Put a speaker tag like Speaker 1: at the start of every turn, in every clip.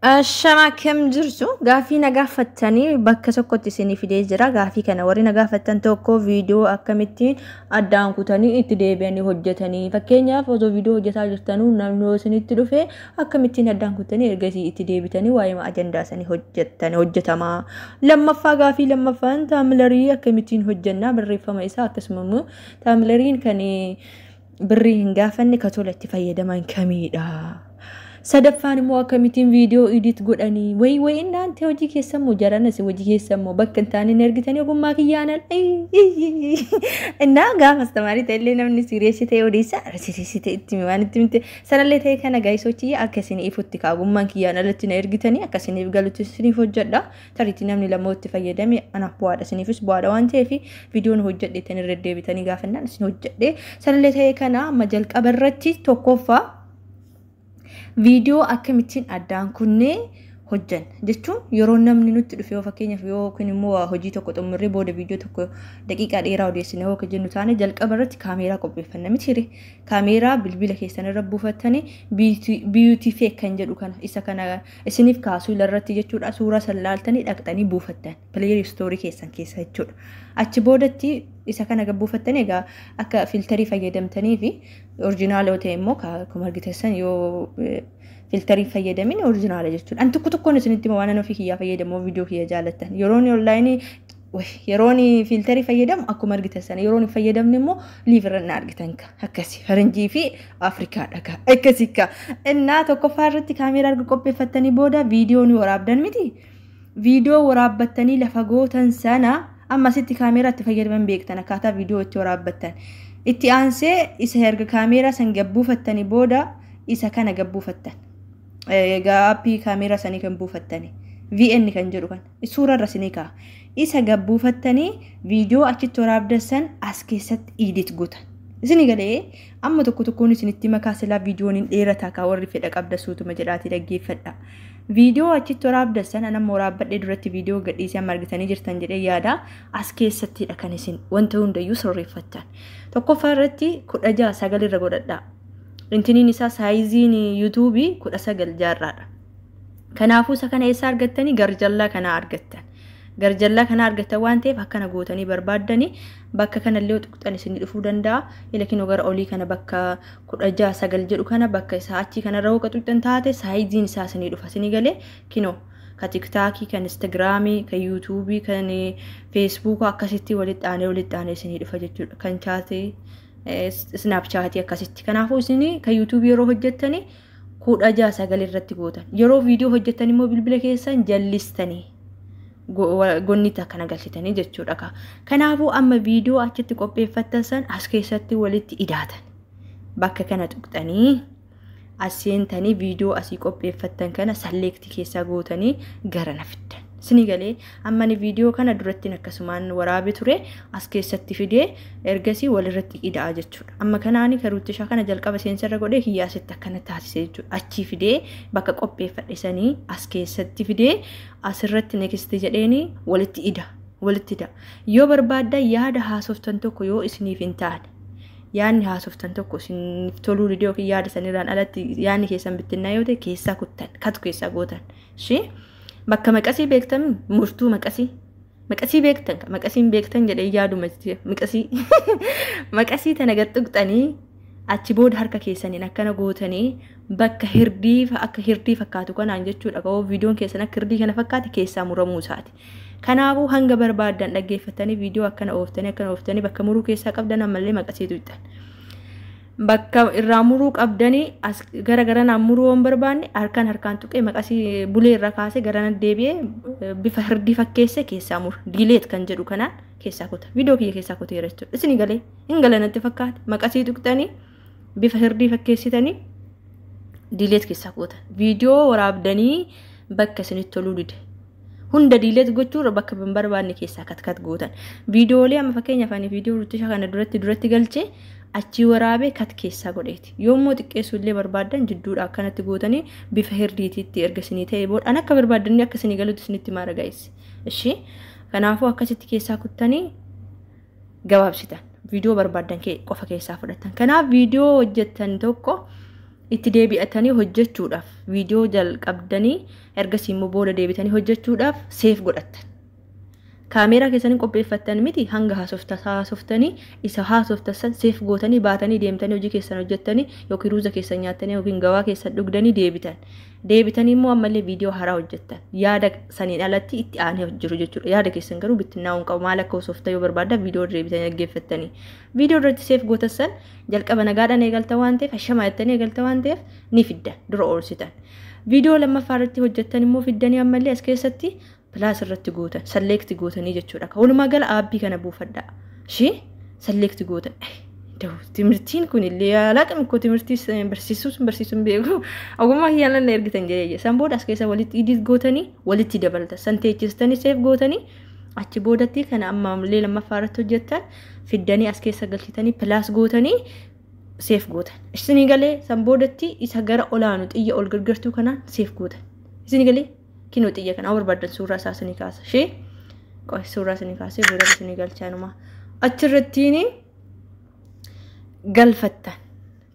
Speaker 1: Shama kem jirtu gaafii nagaa fattanii bakka tokkotti isinii fidee jira. Gaafii kana warri nagaa fattan tokko viidiyoo akkamittiin addaan kutanii itti deebi'anii hojjetanii. Fakkeenyaaf osoo viidiyoo hojjetaa jirtanuu namni isinitti dhufe akkamittiin addaan kutanii ergasii itti deebitanii waa'ee ajandaa sanii hojjetamaa. Lammaffaa gaafii lammaffaan taamilarii akkamittiin hojjennaa barreeffama isaa akkasumas taamilariin kan birrii hin gaafanne katolatti fayyadaman kamiidha. Sadaffaan immoo akkamitiin viidiyoo edit godhanii way inaante hojii keessammoo jaranas hojii keessammoo bakka hin taane ergitanii ogummaa kiyyaanan innaa gaafa astamaarii ta'ellee namni siriyeessi ta'e odeessa siriyeessi ta'e itti waan itti mite sanallee ta'e kana gaayisochii akkasiin ifutti ka ogummaan kiyyaan alatti na ergitanii akkasiin galutti isiniif hojjedha tariitii namni lamootti fayyadame anaaf bu'aadha isiniifis bu'aadha waan ta'eef viidiyoon hojjedheetan irra deebitanii gaafannaan isin hojjedhe sanallee ta'e kana amma jalqaba irratti tokkoffaa video akkamittiin addaan kunnee hojjan jechuun yeroo namni nutti dhufe fakkeenyaaf yookiin immoo hojii tokko xumurree booda video tokko daqiiqaa dheeraa odeessine hoo jennu taane jalqaba irratti kaameeraa qopheeffanna miti kaameeraa bilbila keessan irra buufattanii beauty fake kan jedhu kana isa kana isiniif kaasuu irratti jechuudha suuraa sallaaltanii dhaqxanii buufattan play store keessan keessa jechuudha achi boodatti isa kana gabbuufattanii egaa akka filtarii fayyadamtanii fi originaaloo ta'e immoo akkuma argitan yoo filtarii fayyadamin original jechuudha. An tokkoon isinitti waan ana ofii kiyyaa fayyadamu viidiyoo kiyya jaalattan. Yeroon online yeroon filtarii fayyadamu akkuma argitan yeroon fayyadamne immoo liivirran argitan akkasi faranjii fi Afrikaa dhagaa akkasi ka. Innaa tokkoffaa irratti kaameeraa argu qopheeffattanii booda viidiyoo ni waraabdan miti. Viidiyoo waraabbattanii lafa gootan sana amma sitti kaameeraa itti fayyadaman beektan akkaataa viidiyoo itti waraabbattan. Itti aansee isa erga kaameeraa san gabbuufattanii booda isa kana gabbuufattan. Gaappii kaameeraa sanii kan buufattanii VN kan jedhu kan suuraa irra sinii kaa isa gabbuufattanii viidiyoo achitti waraabdassan as keessatti edit gootan isinii galee amma tokkoon isinitti makaa silaa viidiyoon hin dheerataa kaa warri fedha qabda suutuma jedhaatii dhaggeeffadha viidiyoo achitti waraabdassan anamma waraabbadhee duratti viidiyoo gadhiisee amma argitanii jirtan jedhee yaada as keessattidha kan isin wanta hundayyuu sirreeffattan tokkoffaa irratti 16 irra godhadhaa. Intiniin isaa saayiziin YouTube 19 jaarraadha. Kanaafuu isa kana eessa argattanii garjallaa kana argattan. Garjallaa kana argattan waan ta'eef akkana gootanii barbaaddanii bakka kanallee tuqxan isin dhufuu danda'a. Ilakin gara olii kana bakka 16 jedhu kana bakka isaa achi kana irra hooqa tuqxan taate saayiziin isaa isin dhufa isin galee kinoo ka TikTok kan Instagram kan YouTube kan Facebook akkasitti walitti aanee isin dhufa jechuudha. Kan chaatee Snapchat akkasitti kanaafuu isin kan YouTube yeroo hojjettanii 16 irratti gootan yeroo viidiyoo hojjettan immoo bilbila keessan jallistanii gonnita akkana galchitanii jechuudha kanaafuu amma viidiyoo achitti qopheeffattan san as keessatti walitti idaatan bakka kana tuqxanii aseentanii viidiyoo asii qopheeffattan kana select keessaa gootanii gara nafiddan isinii galee amma ni viidiyoo kana duratti akkasumaan waraabe ture as keessatti fidee ergasii walirratti idaa jechuudha amma kanaani karuutti shaa kana jalqaba seensarra godhee hiyyaasitti akkana taasise jechuudha achi fidee bakka qopheeffadhisanii as keessatti fidee asirratti next jedheeni walitti ida yoo barbaadda yaada haasoftan tokko yoo isiniif hin taane yaanni haasoftan tokko isiniif toluu viidiyoo yaada sanirraan alatti yaanni keessan bittinnaa yoo ta'e keessaa kuttan katu keessaa gootan shi bakka maqasii beektan murtuu maqasii beektan maqasiin beektan jedhee yaadu maqasii tana gaxuqxanii achi booda harka keessaniin akkana gootanii bakka hirdii fakkaatu kanaan jechuudha ga'oo viidiyoon keessan akka hirdii kana fakkaate keessaa muramuu isaati kanaafuu hanga barbaadan dhaggeeffatanii viidiyoo akkana ooftanii bakka muruu keessaa qabdan ammallee maqasiitu ittan bakka irraa muruu qabdanii as gara naan muruu waan barbaanne harkaan tuqee maqasii bulee irra kaasee gara nan deebi'ee bifa hirdii fakkeesse keessaa muru dileet kan jedhu kanaan keessaa kuta viidiyoo kiyya keessaa kuteera jechuudha isin galee hin galanatti fakkaate maqasii tuqxanii bifa hirdii fakkeessitanii dileet keessaa kuta viidiyoo waraabdanii bakka isinitti toluu dide hunda dileet gochuurra bakka hin barbaanne keessaa kat gootan viidiyoolee amma fakkeenyaaf ani viidiyoo ruutisha kana duratti galchee achi waraabe kat keessaa godheeti yoommoo xiqqeessu illee barbaadan jidduudha akkanatti gootanii bifa hirdiitiitti ergasinii ta'e booda an akka barbaadanii akka isinii galuutti isinitti maara gaa'is ishi kanaafuu akkasitti keessaa kuttanii gabaabsitan viidiyoo barbaadan qofa keessaa fudhatan kanaaf viidiyoo hojjettan tokko itti deebi'atanii hojjechuudhaaf viidiyoo jalqabdanii ergasii immoo booda deebitanii hojjechuudhaaf seef godhattan. Kaameeraa keessanii qopheeffattan miti hanga haasoftanii isa haasoftasan seef gootanii baatanii deemtanii hojii keessan hojjettanii yookiin ruuza keessan nyaattanii yookiin gawaa keessan dhugdanii deebitanii immoo ammallee viidiyoo haaraa hojjettan yaada saniin alatti itti aanee jiru jechuudha. Yaada keessan garuu bittinnaa'uun qabu maal akka osofta yoo barbaadda viidiyoo deebitanii dhaggeeffattanii viidiyoo irratti seef gootassan jalqaba nagaadhaan eegalta waan ta'eef hashama jettanii eegalta waan ta'eef ni fiddan dura oolsitan. Viidiyoo lammaffaa irratti hojjettan immoo fiddanii ammallee as keessatti Plus irratti gootan select gootanii jechuudha. Walumaa gala aappi kana buufadhaa. Select gootan. Timirtiin kun illee alaaqam ko timirtii barsiisuun beeku. Ogummaa hiyyaanaan ergitan jedhee. San booda as keessa walitti edit gootanii walitti dabalta. San teechistanii save gootanii achi boodatti kana amma illee lammaffaa irratti hojjettan fiddanii as keessa galchitanii plus gootanii save gootan. Isinii galee san boodatti isa gara olaanu xiyya ol gargartuu kanaan save gootan. Isinii galee kino xiyya kana barbaadan suuraa isaa isinii kaasa. Qoy suuraa isinii kaasee booda isinii galchaanuma. Achirrattiin galfattan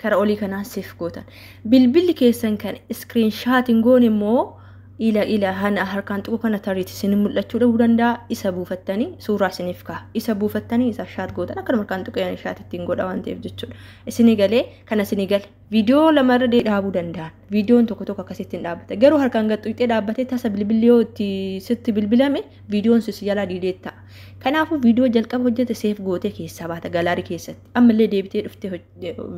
Speaker 1: kara olii kanaan save gootan. Bilbilli keessan kan screenshotting goon immoo ila hana harkaan tuqu kana tariiti isin mul'achuu dhabuu danda'a. Isa buufattanii suuraa isiniif kaa. Isa buufattanii isa shaat gootan akka harkaan tuqu yana shaat ittiin godha waan ta'eef jechuudha. Isinii galee kana isinii gale viidiyoo lamarra dhaabuu danda'an. Viidiyoon tokko tokko akkasitti hin dhaabbata. Garuu harkaan gaxxuuxee dhaabbatee tasa bilbilli yoo sitti bilbilame viidiyoon sis jalaa diideet ta'a. Kanaafuu viidiyoo jalqaba hojjete seef gootee keessaa baata galaarii keessatti. Ammallee deebitee dhuftee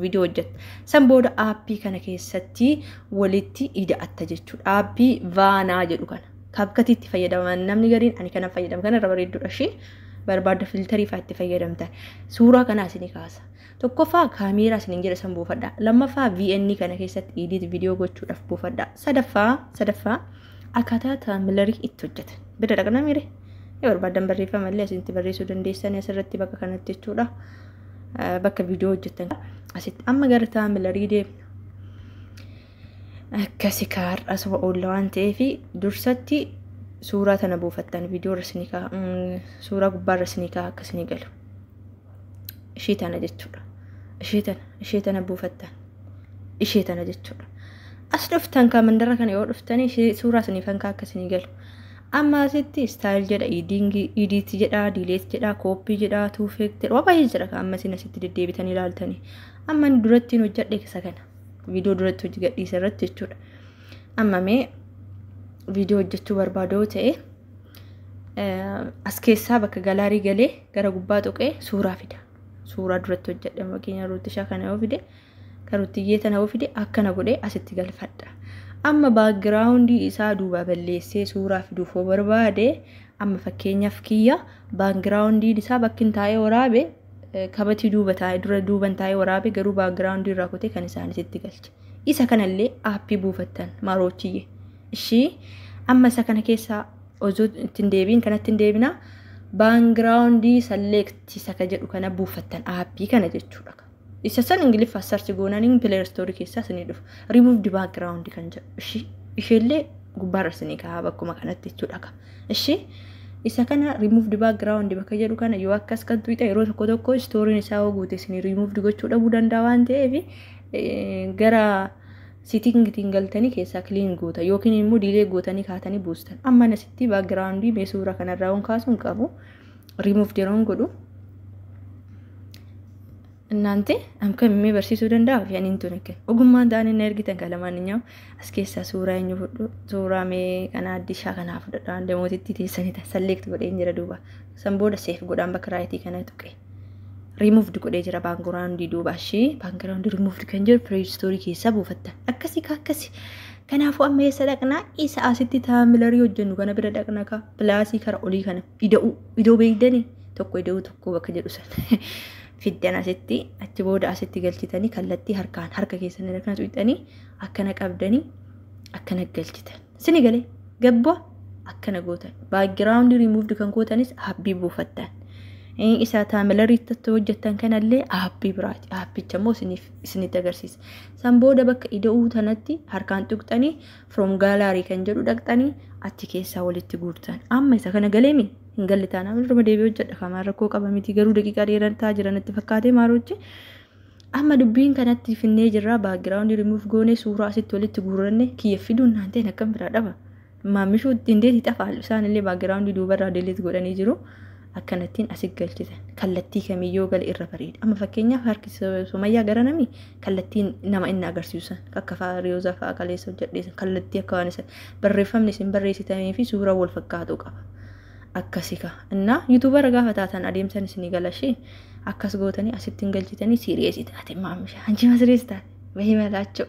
Speaker 1: viidiyoo hojjetta. San booda aappii kana keessatti walitti ida'atta jechuudha. Aappii vaanaa jedhu kana. Kapkatti itti fayyadaman namni gariin ani kana fayyadamu kana irra bareedduudha ishee barbaadda filtarii fa'aa itti fayyadamtan. Suuraa kanaa isinii kaasa. Tokkoffaa kaameeraa isiniin jedha san buufadhaa. Lammaffaa VN kana keessatti edit viidiyoo gochuudhaaf buufadhaa. Sadaffaa akkaataa taamilarii itti hojjetan. Bira dhaqna miire. Barbaadan barreeffama illee asitti barreessuu dandeessan asirratti bakka kanatti jechuudha. Bakka viidiyoo hojjetan asitti amma gara taamilarii deemna. Akkasi kaarras oolla waan ta'eef dursatti suuraa tana buufattan viidiyoo rasnikaa suuraa gubbaa rasnikaa akkasini galu. Ishee tana jechuudha. Ishee tana buufattan. Ishee tana jechuudha. As dhuftan kaamandara kana yoo dhuftanii suuraa sanifan akkasini galu. Amma asitti style jedha edit jedha delete jedha copy jedha two factor waa baay'ee jira amma isin asitti deddeebitanii ilaaltanii. Amma duratti hojjedhe kisa kana. Viidiyoo duratti hojii gadhiisa irratti jechuudha. Amma mee viidiyoo hojjechuu barbaadoo ta'e as keessaa bakka galaarii galee gara gubbaa tuqee suuraa fida. Suuraa duratti hojjedhe fakkeenya ruutishaa kana yoo fide karuutiyyee tana yoo fide akkana godhee asitti galfadha. Amma backgroundii isaa duuba balleessee suuraa fiduuf barbaade amma fakkeenyaaf kiyya backgroundii isaa bakkin taa'ee waraabe kabati duuba taa'ee dura duuban taa'ee waraabe garuu backgroundii irraa kutee kan isaanitti galche. Isa kanallee aappii buufattan maroochiyye. Ishii amma isa kana keessaa osoo ittiin deebiin kanatti hin deebina backgroundii select isa ka jedhu kana buufattan aappii kana jechuudha. Isa san ingiliffaa search goonanii Play Store keessaa isinii dhufu. Remove the background kan jedhu. Isheellee gubbaarra isinii kaa'aa bakkuma kanatti jechuudha. Isa kana remove the background bakka jedhu kana yoo akkas kan tuqxe yeroo tokko storyin isaa guute isinii remove gochuu dhabuu danda'a waan ta'eef gara setting galtanii keessaa clean goota yookiin immoo delete gootanii kaatanii buustan. Amma asitti background mee suuraa kanarraa on kaasuun qabu remove jeroon godhu. እናንተ አምከም የሚበርሲሱ ደንዳ ያኒን ተነከ ኦጉማን ዳን ነርጊተን ካለማንኛው አስከሳ ሱራኝ ሁሉ ሱራሜ ከና አዲሻ ከና ፍደዳ እንደሞቲቲ ተሰኒታ ሰሌክት ጎዴ እንጀራ ዱባ ሰምቦደ ሴፍ ጎዳን በክራይቲ ከና ቱቀ ሪሙቭድ ጎዴ ጀራ ባንግራውንድ ዱባ እሺ ባንግራውንድ ሪሙቭድ ከንጀር ፕሌይ ስቶሪ ኬሳ ቡፈታ አከሲ ካከሲ ከናፉ አመ የሰለቅና ኢሳ አሲቲ ታምለሪ ወጀኑ ከነ ብረዳቅና ካ ፕላሲ ከራ ኦሊ ከነ ኢዶ በይደኒ tokko idoo tokko bakka jedhu san fiddan asitti achi booda asitti galchitanii kallattii harka keessanii kana tuqxanii akkana qabdanii akkana galchitan sini galee gabba akkana gootan background removed kan gootanis habbii buufattan isa taamilariitti hojjettan kanallee habbii biraati habbicha immoo isinitti agarsiisa san booda bakka idoo tanatti harkaan tuqxanii from gallery kan jedhu dhaqxanii achi keessaa walitti guurtan amma isa kana galeemi hingalitaana mirma deebi'oo jedha kamaan rakkoo qaba miti garuu daqiiqaa dheeraa jiranatti fakkaatee maarochi amma dubbiin kanatti finnee jirra background remove goone suuraa asitti walitti guurranne kiyya fiduun naanteen akkam biraa dhaba maamishuu dindeeti xafaalu isaan illee background duubarraa delete godhanii jiru akkanattiin asit galchitan kallattii kamiyyoo gal irra bareeda amma fakkeenyaaf harki Sumayyaa gara namii kallattiin nama inni agarsiisan akka faariyooza fa'a kaleessa hojjedheesan kallattii akka waan isa barreeffamni isin barreessitanii fi suuraa wal fakkaatu qaba akkasika innaa YouTuber gaafa taatan adeemsan isin galashee akkas gootanii asittiin galchitanii siriyeesii taate maamisha anjima siriyees taate bahii malaachoo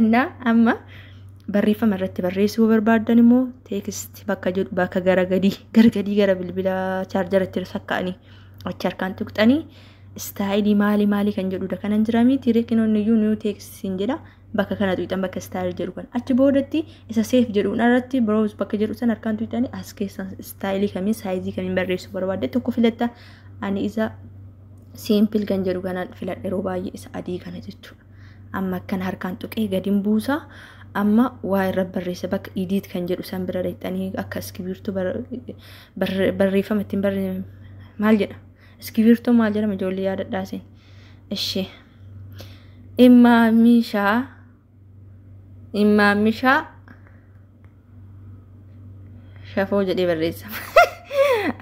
Speaker 1: innaa amma barreeffama irratti barreessuu barbaadan immoo teekst bakka gargadii gara bilbila chaarjaratti sakka'anii achi harkaan tuqxanii istaayilii maali kan jedhudha kanan jiraami tireekinoon iyyuu niu teekstiin jedha bakka kana tuqxan bakka istaayil jedhu kan achi boodatti isa seef jedhuun irratti browse bakka jedhu san harkaan tuqxanii as keessa istaayilii kamiin saayizii kamiin barreessuu barbaadde tokko filatta ani isa simple kan jedhu kanaan filadhe yeroo baay'ee isa adii kana jechuudha amma akkan harkaan tuqee gadiin buusaa amma waa irra barreessa bakka edit kan jedhu san bira dhaqxanii akka iskibirtuu barreeffama ittiin maal jedha iskibirtuu maal jedhama ijoollee yaadadhaasin ishee immaamishaa shafoo jedhee barreessama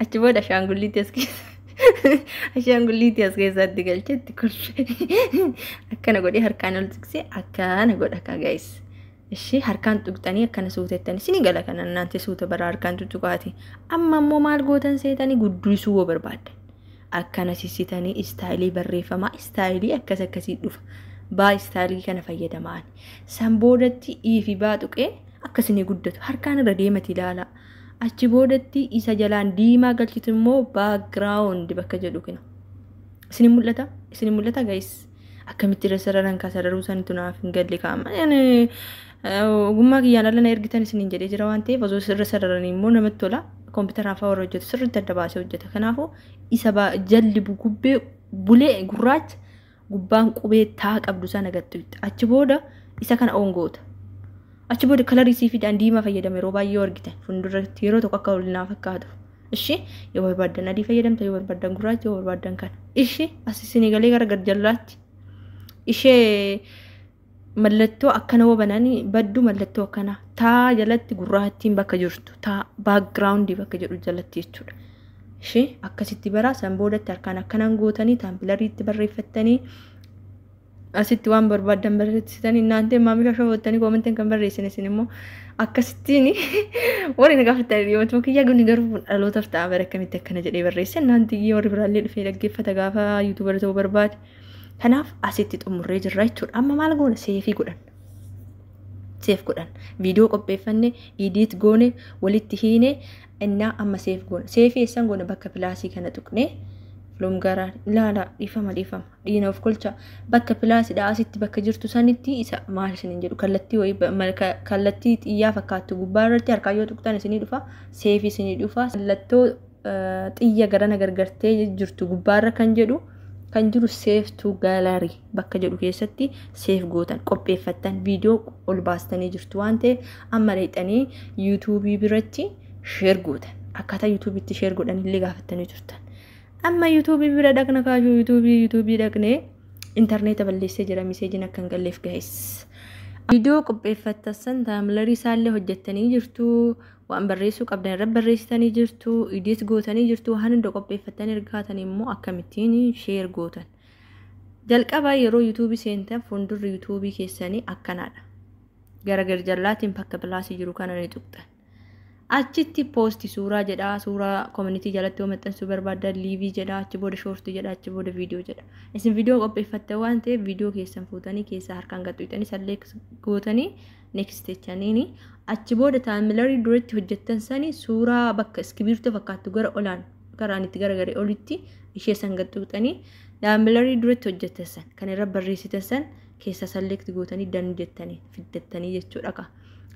Speaker 1: achi booda shaangulliitti as keessa Ashaangulliitii as keessatti galchetti kolfee akkana godhee harkaan ol tiksee akkana godha ka guys ishee harkaan tuqxanii akkana suutettanii sini gala kana naante suuta bara harkaan tuqaati amma ammoo maal gootan seetanii guddisuu woo barbaaddan akkana sissitanii istaayilii barreeffamaa istaayilii akkasii dhufa baa istaayilii kana fayyadamaan san boodatti iifi baa tuqee akkasini guddatu harkaan irra deemati ilaala achi boodatti isa jalaan diimaa galchitu immoo background bakka jedhu kana isin mul'ata guys akkamitti sararan ka sararuu san tunaaf hin galle kaama ogummaa kiyyaan alana ergitan isin jedhee jira waan ta'eef osoo sirra sararan immoo namatti tola kompiitaraan fa'aa warra hojjetu sirriitti adda baasee hojjeta kanaafuu isa jalli gubbee bulee gurraacha gubbaan qubee taa qabdu sana gattu achi booda isa kana ongoota achi booda kalarii sii fidaan diimaa fayyadame yeroo baay'ee argitan fuulduratti yeroo tokko akka waliin fakkaatu ishee yoo barbaadan adii fayyadamta yoo barbaadan gurraacha yoo barbaadan kana ishee asisini galee gara garjallaatti ishee mallattoo akkana wobananii baddu mallattoo akkana taa jalatti gurraattiin bakka jirtu taa background bakka jedhu jalatti jechuudha ishee akkasitti bara san boodatti harkaan akkanaan gootanii taampilariitti barreeffattanii asitti waan barbaadan barreessitanii naante maamisha shafottanii koomentiin kan barreessin isin immoo akkasittiin warri gaafatanii yoo ta'u kiyya guni garuu dhalootaaf ta'a bara akkamitti akkana jedhee barreesse naanti warri biraallee dhufee dhaggeeffata gaafa yuutuubar ta'uu barbaade kanaaf asitti xumurree jirra jechuudha amma maal goona seef godhan viidiyoo qopheeffanne edit goone walitti hiine innaa amma seef goona seefii eessan goona bakka pilaasii kana tuqne lomgara ilaala dhiifama dhiina of kolcha bakka pilaasidha asitti bakka jirtu sanitti isa maal isinin jedhu kallattii xiyyaa fakkaattu gubbaa irratti harkaa yoo tuqxan isinii dhufa seefii isinii dhufa mallattoo xiyya garana gargartee jirtu gubbaarra kan jiru save to gallery bakka jedhu keessatti save gootan qopheeffattan viidiyoo ol baastanii jirtu waan ta'eef amma leexanii YouTube biratti share gootan akkaataa YouTubetti share godhan illee gaafattanii turtan amma YouTube bira dhaqna kaajuu YouTube dhaqnee internet balleessee jira message akka hin galleef guys viidiyoo qopheeffattan taamlarii isaallee hojjettanii jirtu waan barreessuu qabdan irra barreessitanii jirtu edit gootanii jirtu waan hunda qopheeffatanii ergaatanii immoo akkamittiin share gootan jalqaba yeroo YouTube seentan fuuldurri YouTube keessanii akkanaadha gara garjallaatiin bakka pilaasii jiru kana ni tuqxan achitti post suuraa jedha suuraa community jalatti maxxansuu barbaadan liivii jedha achi booda short jedha achi booda viidiyoo jedha isin viidiyoo qopheeffatte waan ta'eef viidiyoo keessan fuutanii keessa harkaan gadhiitanii select gootanii next jechaniini achi booda taamilarii duratti hojjettan sani suuraa bakka iskibirtoo fakkaattu gara olaan karaanitti garagare olitti ishee san gadhiitanii taamilarii duratti hojjettan san kan irra barreessitan san keessa select gootanii dan jettanii fiddattanii jechuudha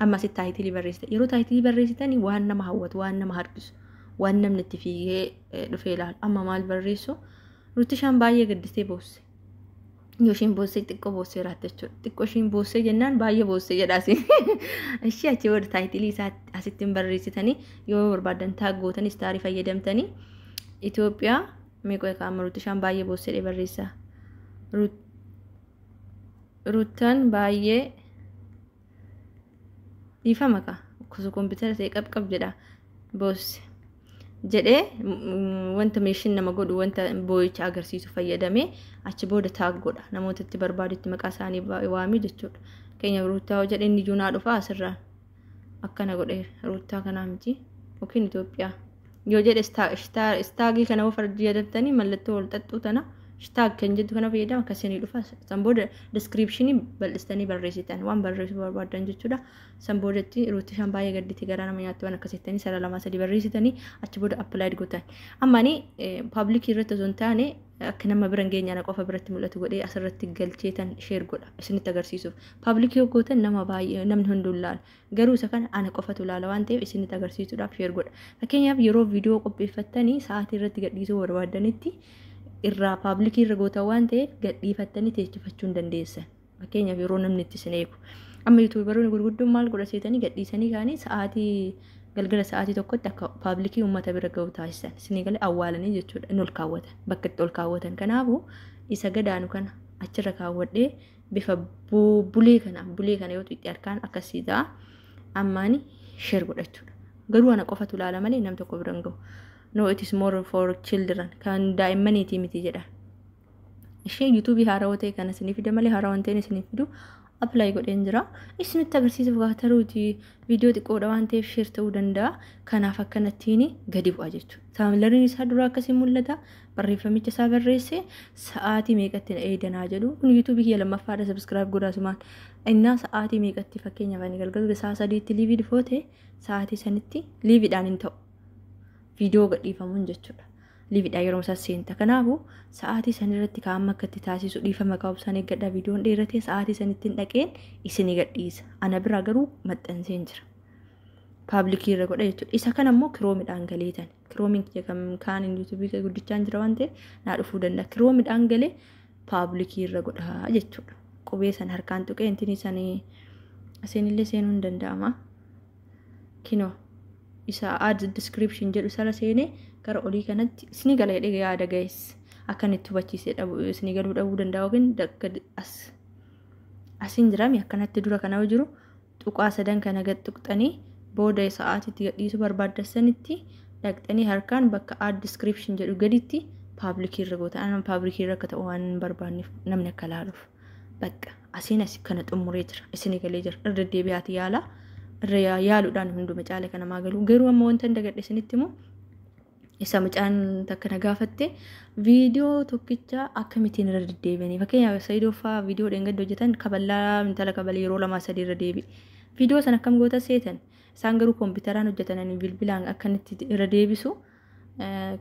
Speaker 1: amma si taayitilii barreessite yeroo taayitilii barreessitanii waan nama hawwatu waan nama harkisu waan namni itti fiigee dhufee ilaalu amma maal barreessu nuti shan baay'ee gaddistee boosse yoo shin boosse xiqqoo boosse raatte jechuudha xiqqoo shin boosse jennaan baay'ee boosse jedhaasi ishee achi booda taayitilii isaa asittiin barreessitanii yoo barbaadan taag gootanii istaarii fayyadamtanii Itoophiyaa meeqoo eegaa amma nuti shan baay'ee boosse barreessaa ruutaan baay'ee ifa maka kusu kompiitara ta'e qabqab jedha boos jedhee wanta meeshin nama godhu wanta boo'icha agarsiisu fayyadamee achi booda taag godha namootatti barbaadutti maqaa isaanii waamii jechuudha. Keenya ruutaa jedhee inni juunaa dhufa asirraa akkana godhe ruutaa kanaa miti yookiin Itoophiyaa yoo jedhe istaagii kana of fayyadamtanii mallattoo wal xaxxuu tana istaag kan jedhu kana fayyadama akkasiin dhufa san booda descriptionii bal'istanii barreessitan waan barreessuu barbaadan jechuudha. San boodatti ruutii shan baay'ee gadditi garaa nama nyaatti waan akkasittanii sara lama sadii barreessitanii achi booda appilaaid gootan. Ammaanii paabliikii irratti osoo hin taane akka nama bira hin geenyaan qofa biratti mul'atu godhee asirratti galcheetan sheer godha isinitti agarsiisuuf. Paabliikii yoo gootan nama baay'ee namni hunduu ilaala. Garuu isa kana ana qofatu ilaala waan ta'eef isinitti agarsiisuudhaaf sheer godha. Fakkeenyaaf yeroo viidiyoo qopheeffattanii sa'aatii irratti gadhiisuu barbaadanitti irraa paabliikii irra gootan waan ta'eef gadhiifattanii teessifachuu hin dandeessan. Fakkeenyaaf yeroo namni itti sin eegu. Amma yuutuubaroonni gurguddoon maal godhaseetanii gadhiisanii kaanii sa'aatii galgala sa'aatii tokkotti akka paabliikii uummata bira ga'u taasisan. Isinii galee awwaalanii jechuudha inni ol kaawwatan bakka itti ol kaawwatan. Kanaafuu isa gadaanu kana achirra kaawwadhee bifa bulee kana yoo itti harkaan akkasii ta'a ammaani sheer godhachuudha. Garuu ana qofatu ilaala malee nam tokko bira hin ga'u. No, it is more for children. Kan daa'immaniiti miti jedha. Ishee YouTube haarawaa ta'e kana isiniif fida malee haarawaa ta'e isiniif fidu apply godheen jira. Isinitti agarsiisuuf gaataruuti viidiyoo xiqqoodha waan ta'eef share ta'uu danda'a. Kanaaf akkanattiin gadi bu'a jechuudha. Taamilariin isaa dura akkasiin mul'ata. Barreeffamicha isaa barreessee sa'aatii meeqatti eedanaa jedhu. Kun YouTube kiyya lammaffaadha subscribe godhaasumaan. Innaa sa'aatii meeqatti fakkeenyaaf ani galgala sa'a 3tti liivii dhufoote sa'aatii sanitti liiviidhaan hin ta'u. Viidiyoo gadhiifamuun jechuudha. Liiviidhaa yeroo isaa seenta. Kanaafuu sa'aatii sanirratti kaa'amma akkatti taasisu dhiifama qabu eeggadhaa viidiyoon dheeratee sa'aatii sanitti hin dhaqeen isinii gadhiisa. Ana biraa garuu maxxanseen jira. Paabliikii irra godha jechuudha. Isa kana immoo kiroomiidhaan galeetan. Kiroomiin kaan yuutuubii guddichaan jira waan ta'eef naa dhufuu danda'a. Kiroomiidhaan galee paabliikii irra godha jechuudha. Qubee san harkaan tuqee intinii sanii aseenillee seenuu hin danda'ama. Kinoo. Isa add description jedhu sara seenee gara olii kanatti isinii gala jedhee yaada guys akkanitti hubachiisee dhabu isinii galuu dhabuu danda'a yookiin asiin jiraami akkanatti dura kana jiru tuqaa sadan kana gad tuqxanii booda sa'aatiitti gadhiisuu barbaaddanitti dhaqxanii harkaan bakka add description jedhu gaditti paabliikii irra gootan. Ana paabliikii irra akka ta'u waan barbaanneef namni akka laaluuf bakka asiin asi kana xumuree jira isinii galee jira irra deebi'aati yaala. Yaaluudhaan hunduma caale kana maagalu garuu amma wanta dagadhe isinitti immoo isa mucaan takka na gaafatte viidiyoo tokkicha akkamitiin irra deddeebi'anii fakkeenyaaf Sayidoofaa viidiyoo dheengadda hojjetan kaballaa intala kabalee yeroo 2-3 irra deebi'e viidiyoo sana akkam goota seetan isaan garuu kompiitaraan hojjetananii bilbilaan akkanitti irra deebisu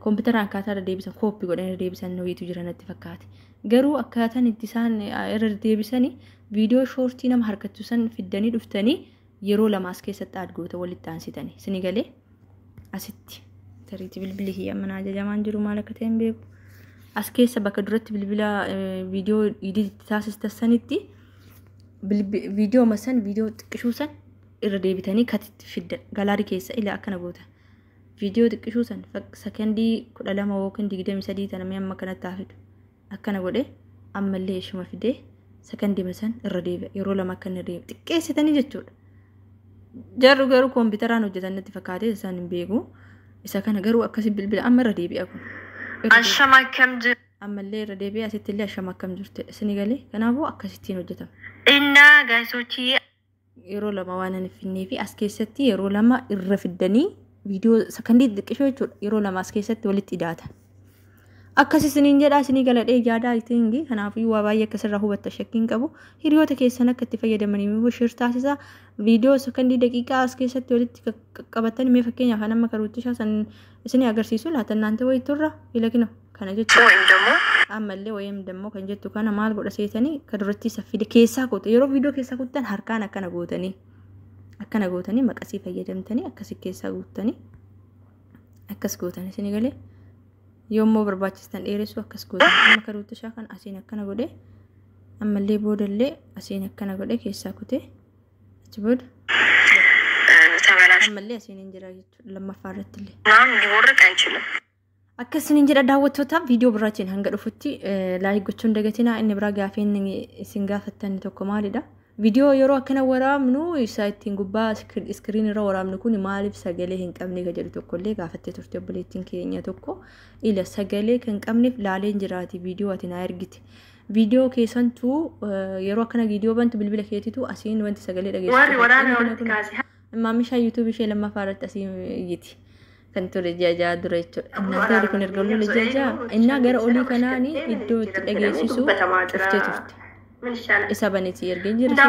Speaker 1: kompiitaraan akkaataa irra deebisan kooppii godhan irra deebisan wayiitu jira natti fakkaate garuu akkaataan itti isaan irra deebisanii viidiyoo shoortii nama harkattu san fiddanii dhuftanii yeroo lamaas keessatti adgoota walitti aansitanii isinii galee asitti tariitii bilbili kiyya mana ajajamaan jiru maal akka ta'e hin beeku as keessa bakka duratti bilbila viidiyoo idiitti taasistanitti viidiyoo masan viidiyoo xiqqishuu san irra deebitanii katitti fiddan galaarii keessa ila akkana goota viidiyoo xiqqishuu san sekondii 12 yookiin 23 tanamee amma kanatti haafidu akkana godhe ammallee ishuma fidee sekondii masan irra deebi'a yeroo lama akka irra deebi'a xiqqeessitanii jechuudha. Jarru garuu kompiitaraan hojjetan natti fakkaatee isaan hin beeku. Isa kana garuu akkasi bilbila amma irra deebi'a kun. Ashama akkam jiru. Ammallee irra deebi'a asitti illee ashama akkam jirti. Isinii galee kanaafuu akkasittiin hojjetama. Innaa gaasochii yeroo lama waan hin finnee fi as keessatti yeroo lama irra fiddanii viidiyoo sekondii xiqqishoo jechuudha. Yeroo lama as keessatti walitti hidhaatan. Akkas isiniin jedhaa isinii galadhee yaadaa itingi kanaafuu waa baay'ee akkasirraa hubatta shakkiin qabu hiriyoota keessan akka itti fayyadamanii immoo shir taasisa viidiyoo sekondii daqiiqaa as keessatti walitti qabatanii mee fakkeenyaaf kan amma karuutti san isinii agarsiisu laatan naante wayiturra ilakino kana jechuudha ammallee wayim dammoo kan jettu kana maal godha seetanii kan duratti saffide keessaa goote yeroo viidiyoo keessaa kutan harkaan akkana gootanii maqasii fayyadamtanii akkasi keessaa guutanii akkas gootanii isinii galee yoommoo barbaachistan dheeressu akkas gootan amma karuutti kan asiin akkana godhe ammallee boodallee asiin akkana godhe keessaa kutee achi booda ammallee asiin hin jira jechuudha lammaffaa irratti illee naan diborra qanchila akkasiniin jedha daawwattoota viidiyoo biraatiin hanga dhufutti laayik gochuun dagatina inni biraa gaaffiin isin gaafattan tokko maalidha viidiyoo yeroo akkana waraabnu isa ittiin gubbaa iskiriin irra waraabnu kun maaliif sagalee hin qabne jedhu tokkollee gaafattee turte obboleettiin keenya tokko ila sagalee kan qabneef laaleen jiraati viidiyoo ati na ergite viidiyoo keessantu yeroo akkana viidiyoo bantu bilbila keetitu asiin wanti sagalee dhageessisu maamisha YouTube ishee lammaffaa irratti asiin iyyiti kan ture jaajaa dura jechuudha. Innaan kun erga lolli jaajaa innaa gara olii kanaani iddoo itti dhageessisu turte. Isa baneeti erga jira.